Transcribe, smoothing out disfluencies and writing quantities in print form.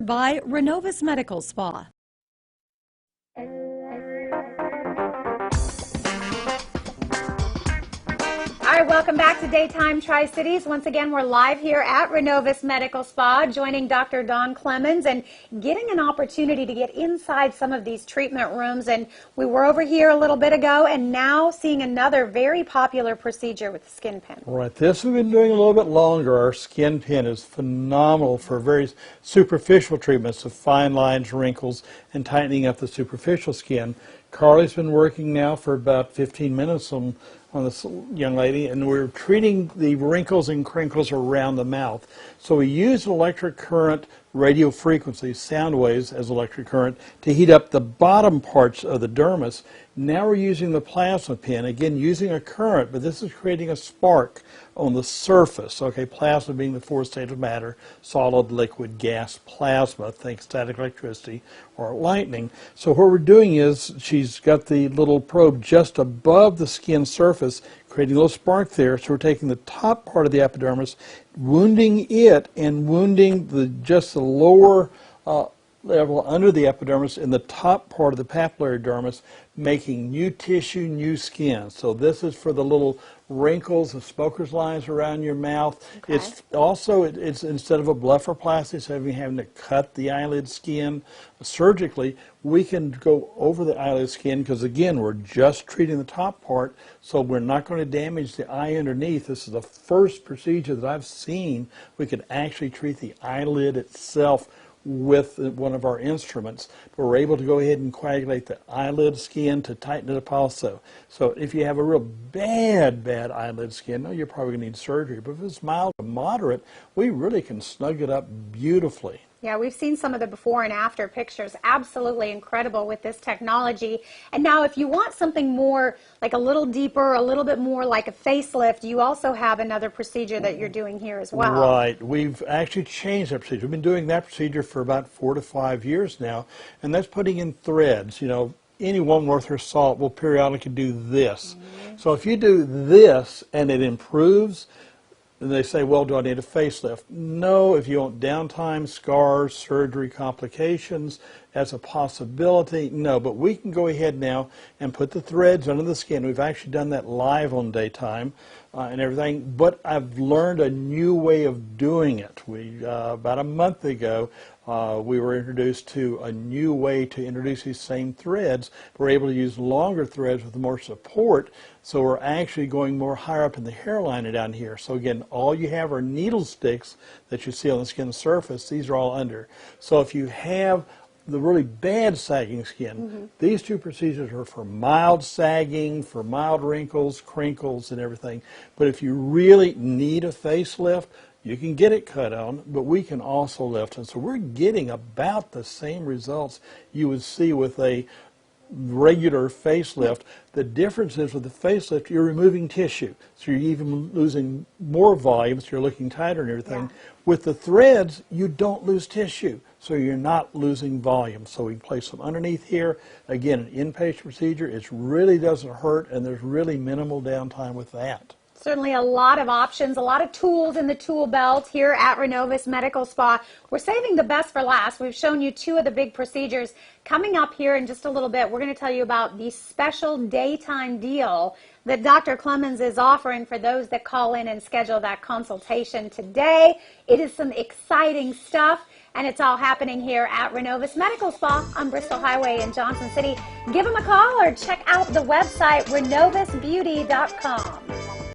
by Renovus Medical Spa. All right, welcome back to Daytime Tri-Cities. Once again, we're live here at Renovus Medical Spa, joining Dr. Don Clemons and getting an opportunity to get inside some of these treatment rooms. And we were over here a little bit ago and now seeing another very popular procedure with the skin pin. Right, this we've been doing a little bit longer. Our skin pin is phenomenal for very superficial treatments of fine lines, wrinkles, and tightening up the superficial skin. Carly's been working now for about 15 minutes on this young lady, and we're treating the wrinkles and crinkles around the mouth. So we use electric current, radio frequency, sound waves as electric current to heat up the bottom parts of the dermis. Now we're using the plasma pin, again using a current, but this is creating a spark on the surface. Okay, plasma being the fourth state of matter, solid, liquid, gas, plasma, think static electricity or lightning. So what we're doing is she's got the little probe just above the skin surface, creating a little spark there. So we're taking the top part of the epidermis, wounding it and wounding just the lower level under the epidermis in the top part of the papillary dermis, making new tissue, new skin. So this is for the little wrinkles and smoker's lines around your mouth. Okay. It's also, it's instead of a blepharoplasty, instead of having to cut the eyelid skin surgically, we can go over the eyelid skin because, again, we're just treating the top part, so we're not going to damage the eye underneath. This is the first procedure that I've seen we could actually treat the eyelid itself with one of our instruments, but we're able to go ahead and coagulate the eyelid skin to tighten it up also. So if you have a real bad eyelid skin, no, you're probably going to need surgery, but if it's mild to moderate, we really can snug it up beautifully. Yeah, we've seen some of the before and after pictures. Absolutely incredible with this technology. And now if you want something more, like a little deeper, a little bit more like a facelift, you also have another procedure that you're doing here as well. Right. We've actually changed that procedure. We've been doing that procedure for about 4 to 5 years now, and that's putting in threads. You know, any woman worth her salt will periodically do this. So if you do this and it improves, and they say, well, do I need a facelift? No, if you want downtime, scars, surgery, complications, as a possibility, no. But we can go ahead now and put the threads under the skin. We've actually done that live on Daytime and everything, but I've learned a new way of doing it. About a month ago, we were introduced to a new way to introduce these same threads. We're able to use longer threads with more support, so we're actually going more higher up in the hairline and down here. So again, all you have are needle sticks that you see on the skin surface. These are all under. So if you have the really bad sagging skin, these two procedures are for mild sagging, for mild wrinkles, crinkles, and everything. But if you really need a facelift, you can get it cut on, but we can also lift. And so we're getting about the same results you would see with a regular facelift. The difference is with the facelift, you're removing tissue. So you're even losing more volume, so you're looking tighter and everything. Yeah. With the threads, you don't lose tissue, so you're not losing volume. So we place them underneath here. Again, an inpatient procedure. It really doesn't hurt, and there's really minimal downtime with that. Certainly a lot of options, a lot of tools in the tool belt here at Renovus Medical Spa. We're saving the best for last. We've shown you 2 of the big procedures. Coming up here in just a little bit, we're going to tell you about the special daytime deal that Dr. Clemons is offering for those that call in and schedule that consultation today. It is some exciting stuff, and it's all happening here at Renovus Medical Spa on Bristol Highway in Johnson City. Give them a call or check out the website renovusbeauty.com.